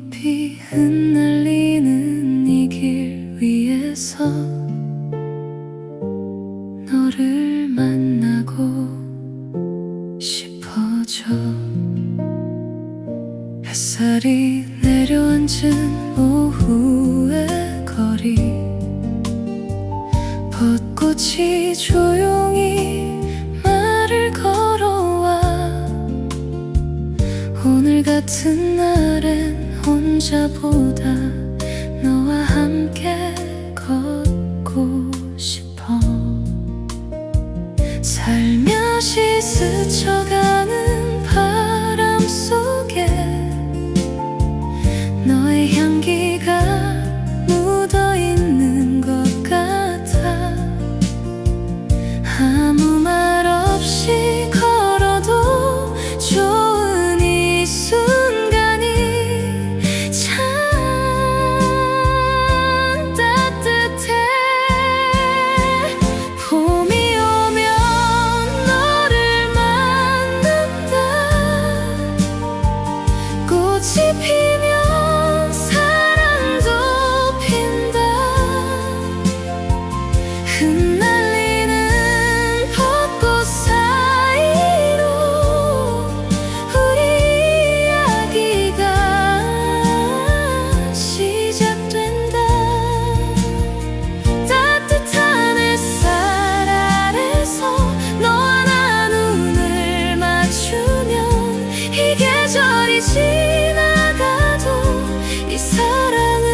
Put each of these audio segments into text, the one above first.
높이 흩날리는 이 길 위에서 너를 만나고 싶어져. 햇살이 내려앉은 오후의 거리, 벚꽃이 조용히 말을 걸어와. 오늘 같은 날엔 혼자보다 너와 함께 걷고 싶어. 살며시 스쳐가는 바람 속에 너의 향기가 묻어있는 것 같아. 아무 말 없이 걸어도 좋은 이 순간이 참 따뜻해. 봄이 오면 너를 만난다. 꽃이 피면 사랑도 핀다. 흩날리는 벚꽃 사이로 우리 이야기가 시작된다. 따뜻한 햇살 아래서 너와 나 눈을 맞추면 이 계절이 지나가도 이 사랑은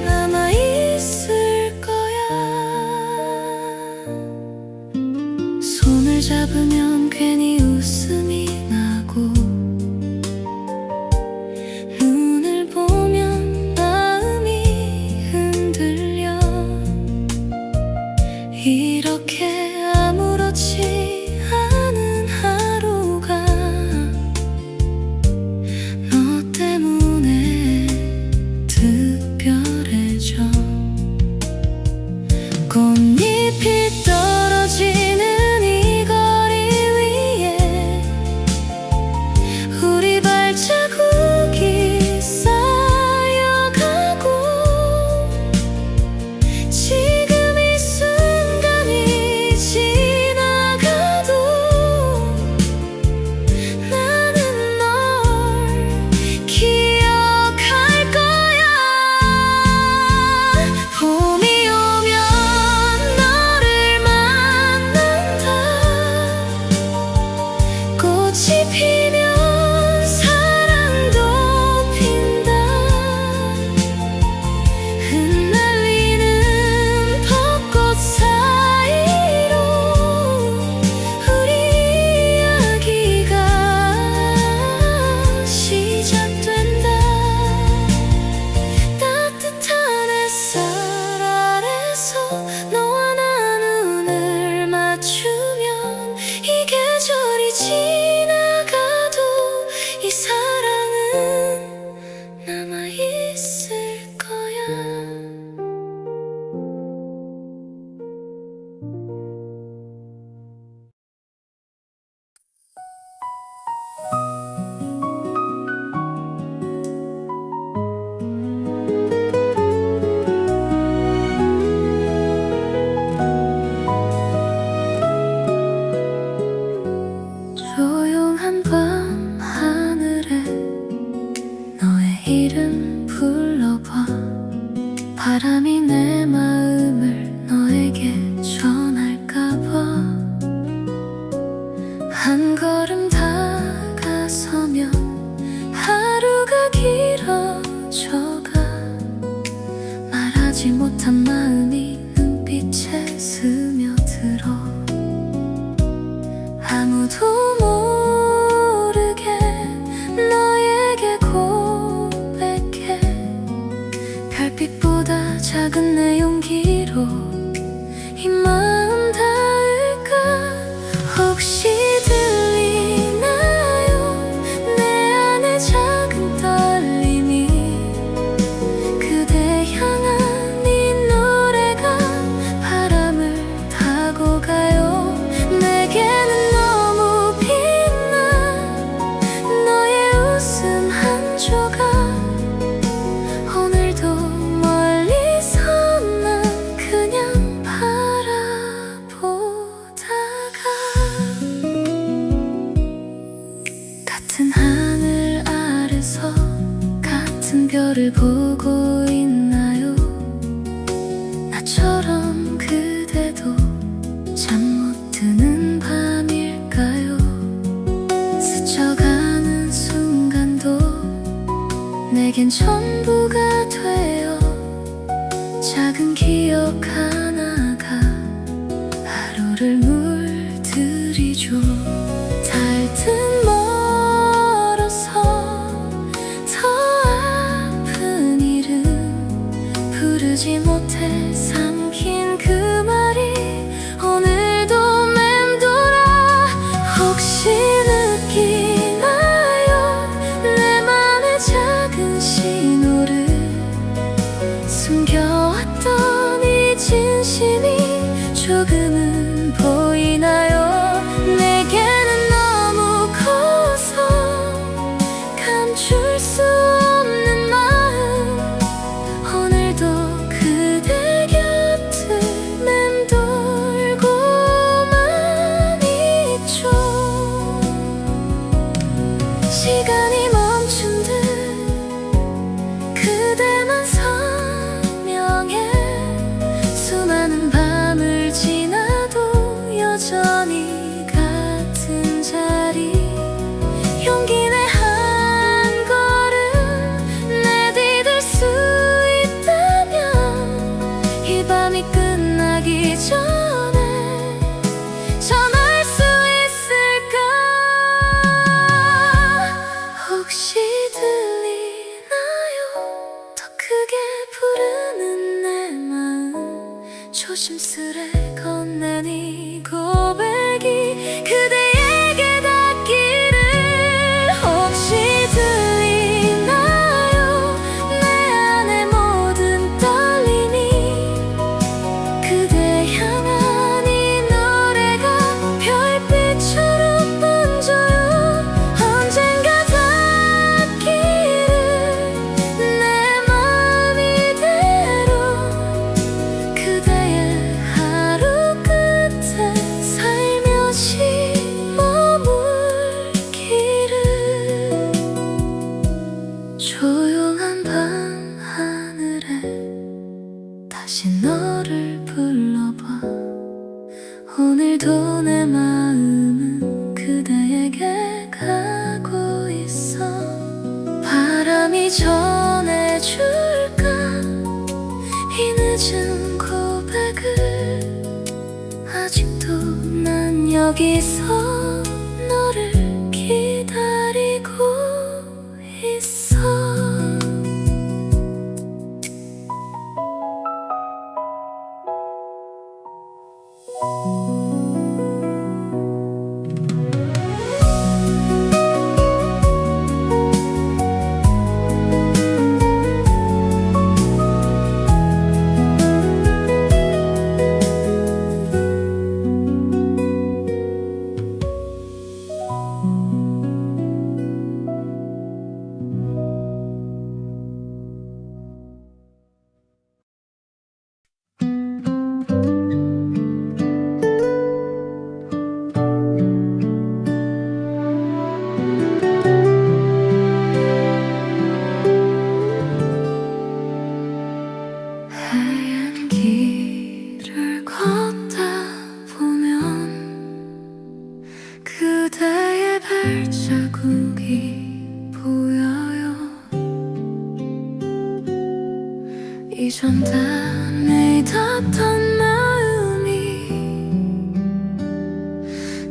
남아있을 거야. 손을 잡으면 괜히 웃음이 나고, 눈을 보면 마음이 흔들려. 이렇게 아무렇지 않은 하루가 너 때문에 특별해져. 꽃잎이 떨어지는 이 거리 위에 우리 발자국이 쌓여가고, 지금 이 순간이 지나가도 나는 널 기억할 거야. 봄이 오면 너를 만난다. 꽃이 피면 사랑도 핀다. 흩날리는 벚꽃 사이로 우리 이야기가 시작된다. 따뜻한 햇살 아래서 너와 나 눈을 맞추면 이 계절이 지나가도 이 사랑은 남아있을 거야. 조용한 밤 하늘에 너의 이름 불러봐. 바람이 내 마음을 너에게 전할까봐. 한 걸음 다가서면 하루가 길어져가. 말하지 못한 마음이 눈빛에 스며들어. 아무도 모르게 너에게 고백해. 별빛보다 작은 내 용기로 이 마음 닿을까. 혹시 들리나요 내 안에 작은 떨림이. 그대 향한 이 노래가 바람을 타고 가요. 내게는 너무 빛나 너의 웃음 한 조각. 별을 보고 있나요? 나처럼 그대도 잠 못 드는 밤일까요? 스쳐가는 순간도 내겐 전부가 되어 작은 기억 하나가 하루를 물들이죠. 닿든 멀어서 더 아픈 이름 부르지 못해 삼킨 그 말이 오늘도 맴돌아. 혹시 느끼나요? 내 맘의 작은 신호를 숨겨왔던 이 진심이 조금은 보이나요? 내게는 너무 커서 감출 수 없는 마음, 오늘도 그대 곁을 맴돌고만 있죠. 시간이 멈춘 듯 그대만 선명해. 수많은 밤을 지나도 여전히 같은 자리. 용기 내 한 걸음 내디딜 수 있다면 이 밤이 끝나기 전에 전할 수 있을까? 혹시 들리나요? 더 크게 부르는 내 마음, 조심스레 건넨 이 고백이 그대에게 닿기를. 혹시 들리나요? 내 안의 모든 떨림이 그대 향한 이 노래가 별빛처럼 번져요. 언젠가 닿기를 내 마음 이대로 그대의 하루 끝에 살며시 머물기를. 조용한 밤 하늘에 다시 너를 불러봐. 오늘도 내 마음은 그대에게 가고 있어. 바람이 전해줄까 이 늦은 고백을. 아직도 난 여기서 너를 기다리고 있어. 하얀 길을 걷다 보면 그대의 발자국이 보여요. 이전 다 믿었던 마음이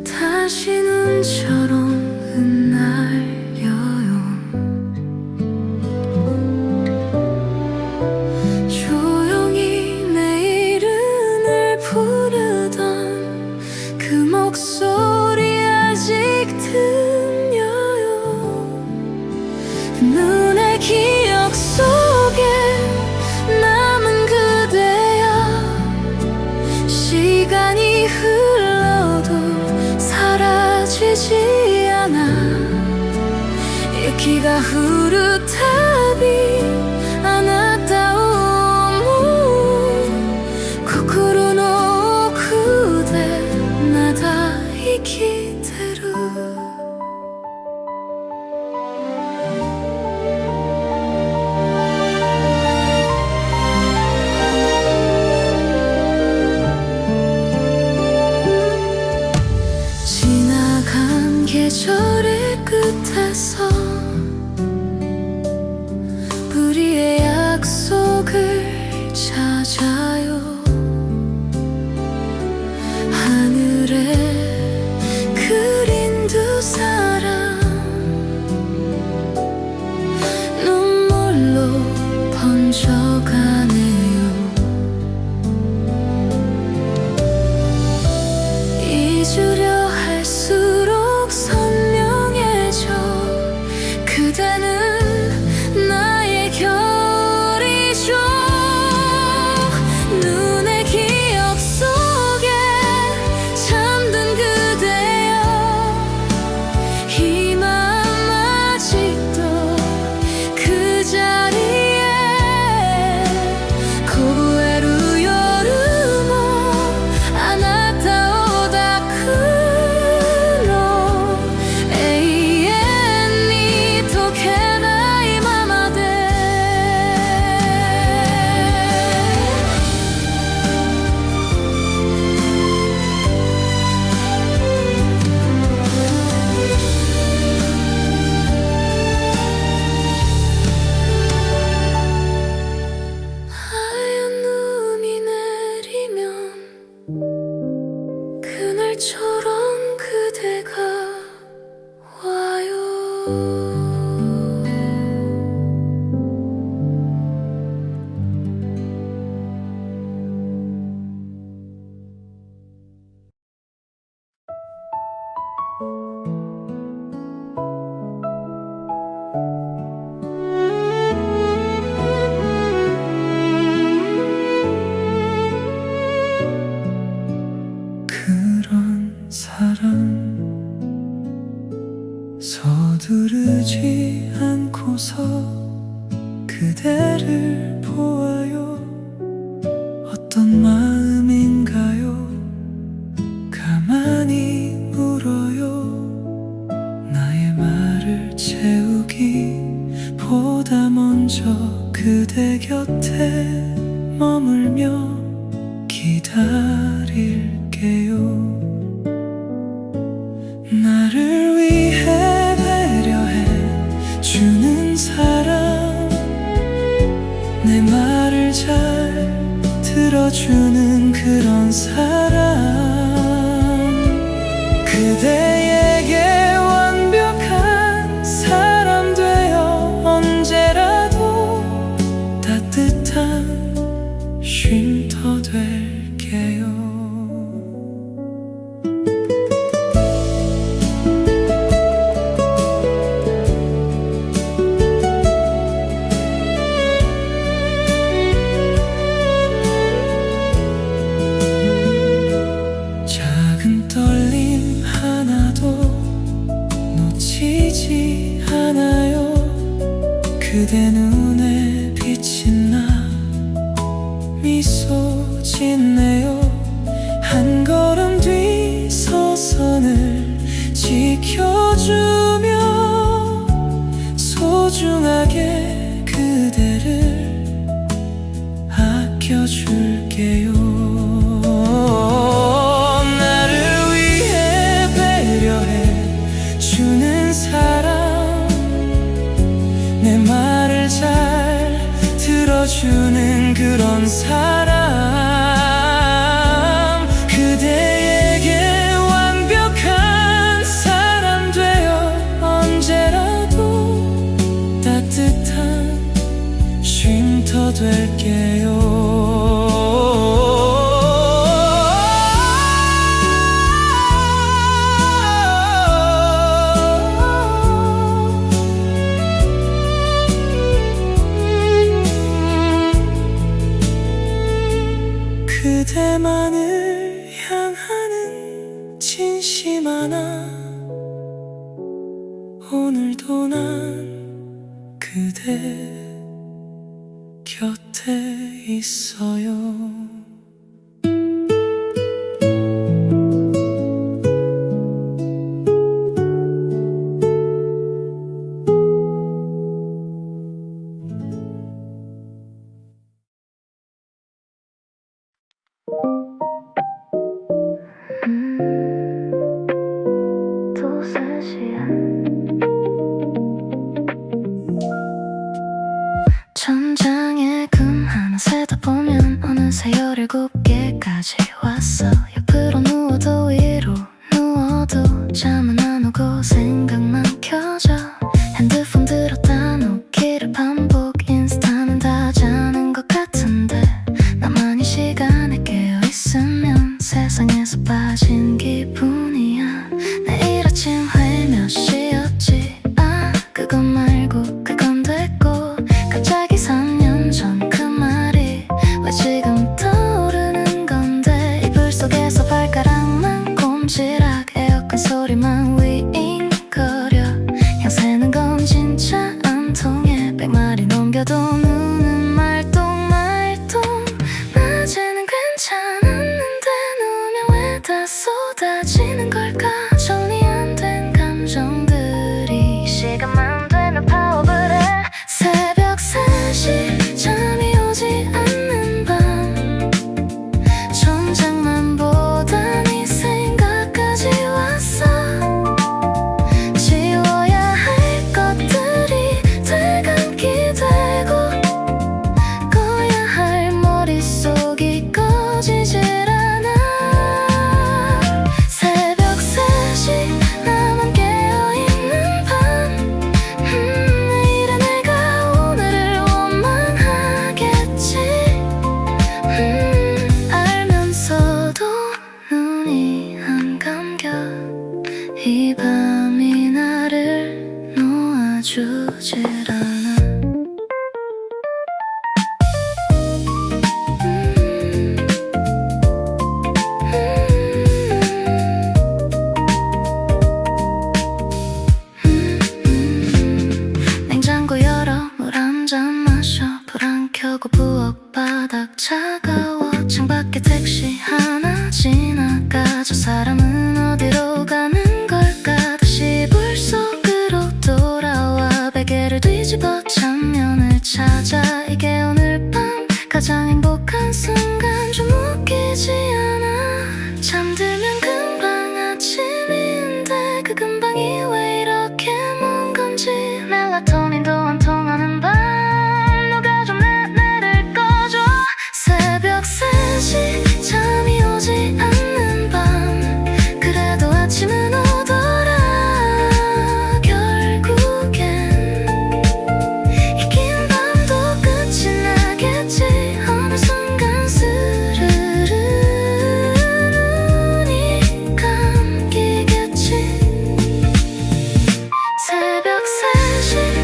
다시 눈처럼 흩날려요. 조용히 내 이름을 부르던 그 목소리 아직 들려요. 눈의 기억 속에 남은 그대야. 시간이 흘러도 사라지지 않아. 읽기가 후루타비 않았다오. 코코로 노 그대 나다 이키테루. 그대를 보아요. 어떤 마음인가요? 가만히 울어요. 나의 말을 채우기 보다 먼저 그대 곁에 머물며 기다릴게요. 나를 위해 배려해 주는 사람, 내 말을 잘 들어주는 그런 사람, 그대에게 완벽한 사람 되어 언제라도 따뜻한 쉼터 될게요. 작은 떨림 하나도 놓치지 않아요. 그대 눈에 빛이 나 미소 짓네요. 한 걸음 뒤 서선을 지켜주며 소중하게 그대를 아껴줄게요. 나를 위해 배려해 주는 사람, 내 말을 잘 들어주는 그런 사람, 그대에게 완벽한 사람 되어 언제라도 따뜻한 쉼터 될게요. 그대만을 향하는 진심 하나, 오늘도 난 그대 곁에 있어요. 두세 시간 천장에 금 하나 세다 보면 어느새 17개까지 왔어. 옆으로 누워도 위로 누워도 잠은 안 오고 생각만 켜져. 핸드폰 들었다 놓기를 반복. 인스타는 다 자는 것 같은데 나만 이 시간에 깨어있으면 세상에서 빠진 기분이야. 내일 아침 회의 몇 시였지? 아 그건 말고 그건 됐고, 갑자기 3년 전 그 말이 왜 지금 떠오르는 건데. 이불 속에서 발가락만 꼼지락 에어컨 소리만 윙거려. 향 새는 건 진짜 안 통해. 100마리 넘겨도 눈은 말똥말똥. 낮에는 괜찮았는데 누우면 왜 다 쏟아지는 걸까. 정리 안 된 감정들이 시간만 되면 파업을 해. 새벽 3시 잠이 오지 않는 밤, 천장만 보다니 생각까지 왔어. 지워야 할 것들이 되감기 되고 마셔. 불 안 켜고 부엌 바닥 차가워. 창밖에 택시 하나 지나가. 저 사람은 어디로 가는 걸까. 다시 불 속으로 돌아와. 베개를 뒤집어 찬면을 찾아. 이게 오늘 밤 가장 행복한 순간. 좀 웃기지 않아. 잠들면 금방 아침인데 그 금방이 왜 이렇게 먼 건지. 멜라토닌도 안 통하는 밤. 누가 좀 내를 꺼줘. 새벽 3시 잠이 오지 않는 밤. 그래도 아침은 오더라. 결국엔 이 긴 밤도 끝이 나겠지. 어느 순간 스르르 눈이 감기겠지. 새벽 3시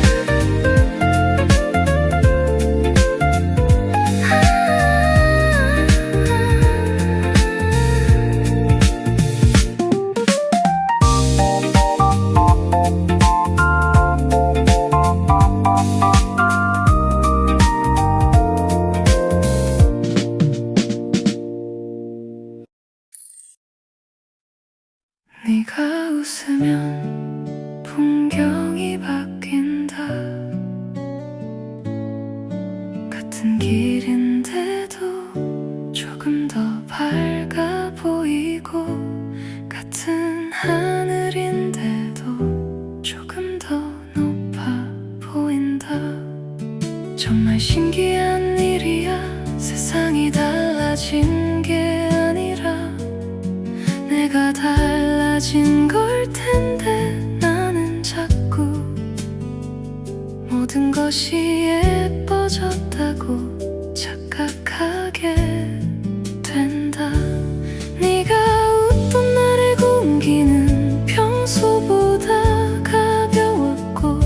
네가 웃으면 풍경이 바뀐다. 같은 길인데도 조금 더 밝아 보이고, 같은 하늘인데도 조금 더 높아 보인다. 정말 신기한 일이야. 세상이 달라진 게 아니라 내가 달라진 걸 텐데. 나는 자꾸 모든 것이 예뻐졌다고 착각하게 된다. 네가 웃던 날의 공기는 평소보다 가벼웠고,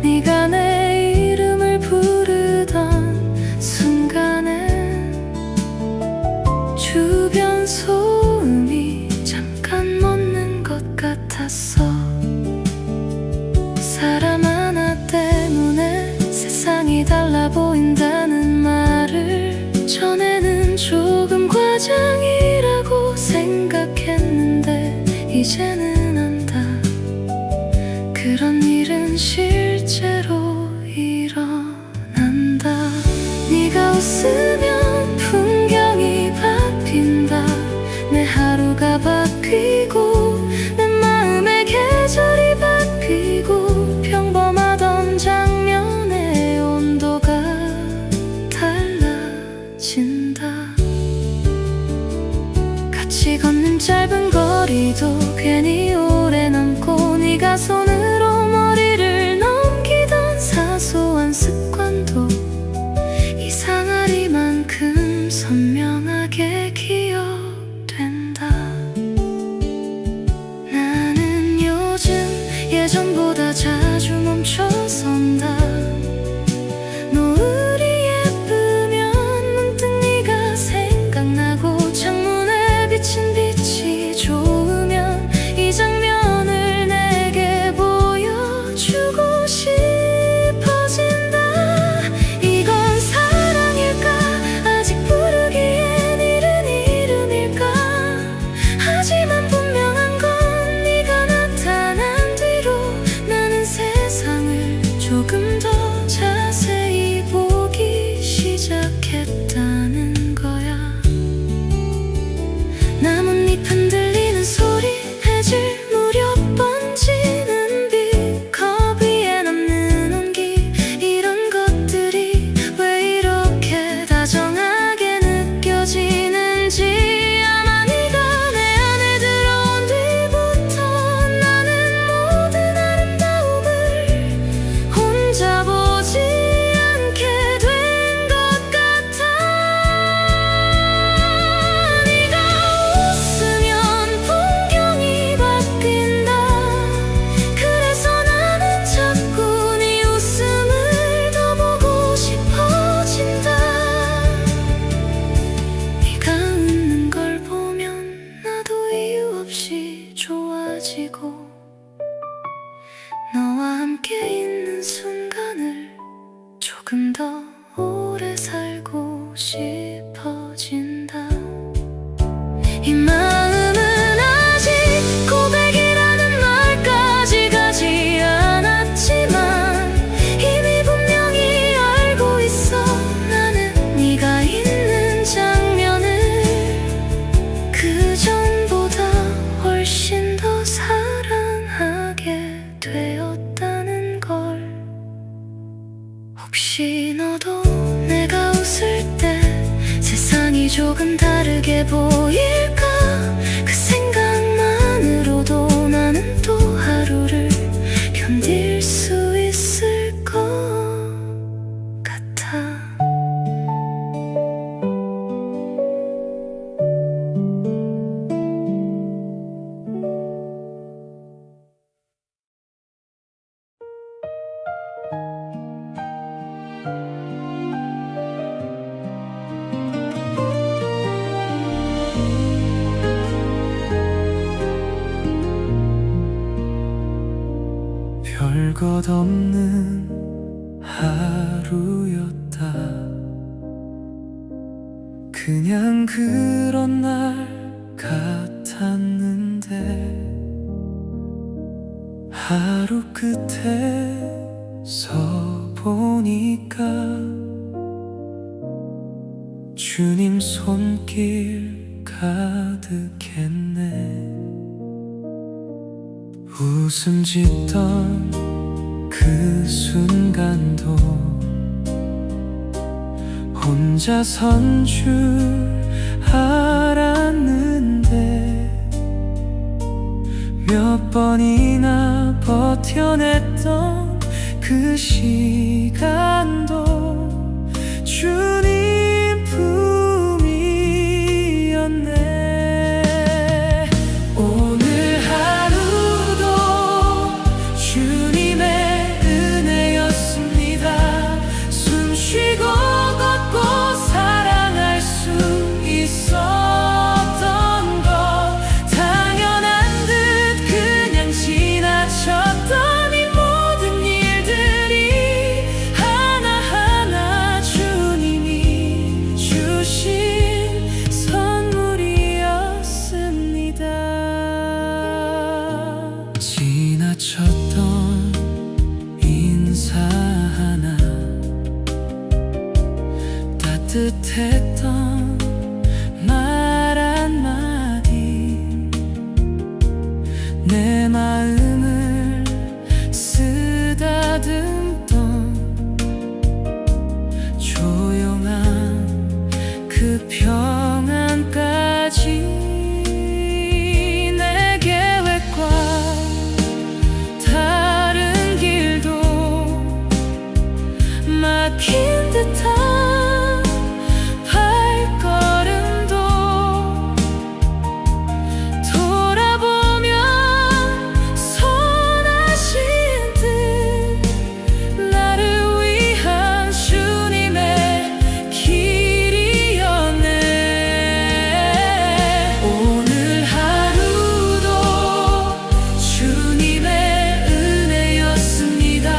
네가 내 이름을 부르던 순간엔 주변 소음이 잠깐 멎는 것 같았어. 사람 하나 때문에 세상이 달라 보인다는 말을 전에는 조금 과장이라고 생각했는데 이제는 안다. 그런 일은 실제로 일어난다. 네가 웃으면 풍경이 바뀐다. 내 하루가 바뀌고 내 마음의 계절이 바뀌고, 평범하던 장면의 온도가 달라진다. 같이 걷는 짧은 거리도 괜히 오래 남고, 네가 손으로 머리를 넘기던 사소한 습관도 이상하리만큼 오래 살고 싶어진다. 이 마음은 아직 고백이라는 말까지 가지 않았지만 이미 분명히 알고 있어. 나는 네가 있는 장면을 그 전보다 훨씬 더 사랑하게 되었다는 걸. 혹시 너도 내가 웃을 때 세상이 조금 다르게 보일까? 그 생각만으로도 나는 또 하루를 견딜 수 있을 것 같아. 별것 없는 하루였다. 그냥 그런 날 같았는데 하루 끝에 서 보니까 주님 손길 가득했네. 웃음 짓던 그 순간도 혼자 선 줄 알았는데 몇 번이나 버텨냈던 그 시간도 주님 품이었네. 오늘 하루도 주님의 은혜였습니다. 숨 쉬고 걷고 사랑할 수 있었던 것 당연한 듯 그냥 지나쳤던 이 모든 일들이 하나하나 주님이 주신 선물이었습니다. 지나쳤던 인사 하나, 따뜻했던 말 한마디, 내 마음을 쓰다듬던 조용한 그 평안까지 내 계획과 다른 길도 막힌 듯한 발걸음도 돌아보면 선하신 듯 나를 위한 주님의 길이었네. 오늘 하루도 주님의 은혜였습니다.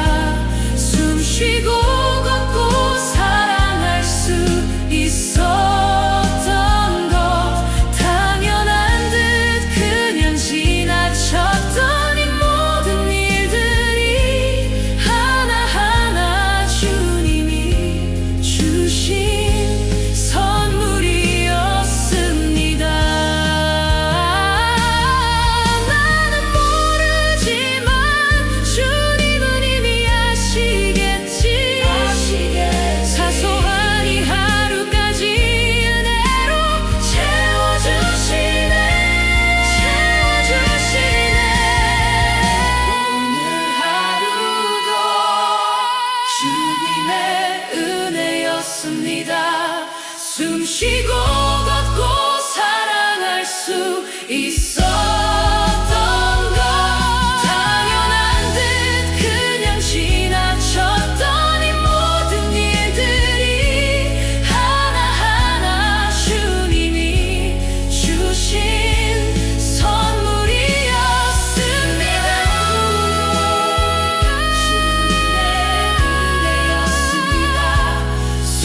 숨 쉬고 걷고 사랑할 수 있었던 것 당연한 듯 그냥 지나쳤던 이 모든 일들이 하나하나 주님이 주신 선물이었습니다. 나는 모르지만 주님은 이미 아시겠지. 사소한 이 하루까지 은혜로 채워주시네. 오늘 하루도 주님의 은혜였습니다. 숨 쉬고 걷고 사랑할 수 있었던 것 당연한 듯 그냥 지나쳤던 이 모든 일들이 하나하나 주님이 주신 선물이었습니다. 주님의 은혜였습니다. 숨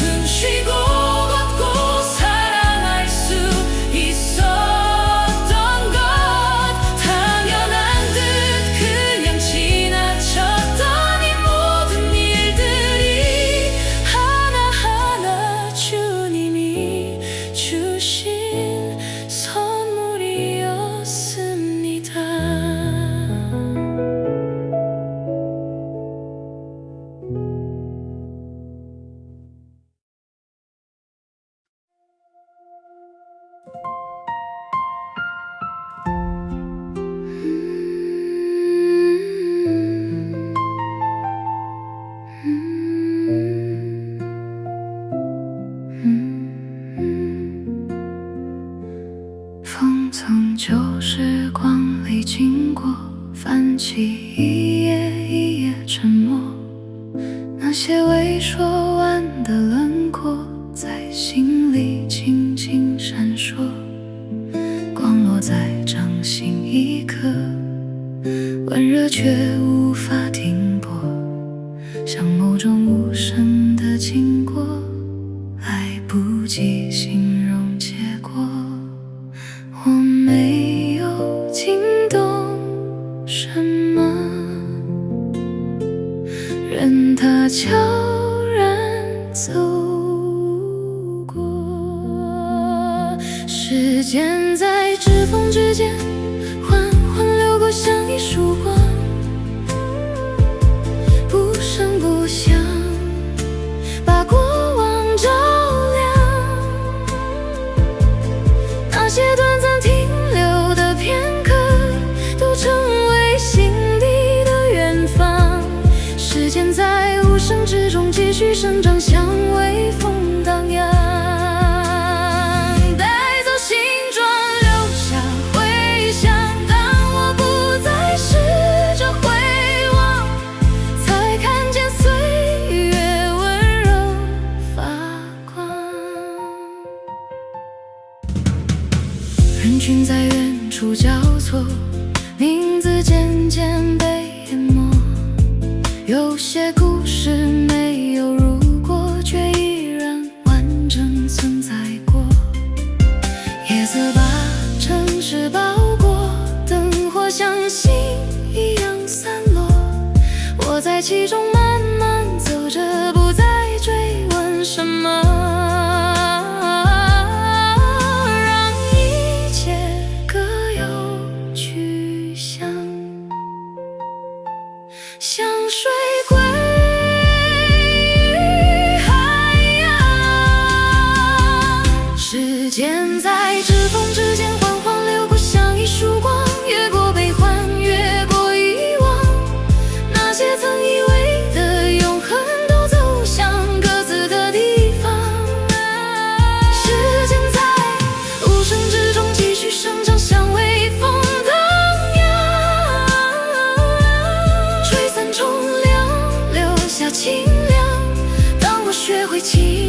时间在指缝之间缓缓流过，像一束光，不声不响，把过往照亮。那些短暂停留的片刻，都成为心底的远方。时间在无声之中继续生长，像微风荡漾。人群在远处交错，名字渐渐被淹没。有些故事没有如果，却依然完整存在过。夜色把城市包裹，灯火像星一样散落。我在其中慢慢走着，不再追问什么。像水归海洋，时间在指缝之间缓缓流过，像一束光，越过悲欢，越过遗忘。那些曾以为的永恒，都走向各自的地方。时间在无声之中继续生长，像微风荡漾，清凉。当我学会轻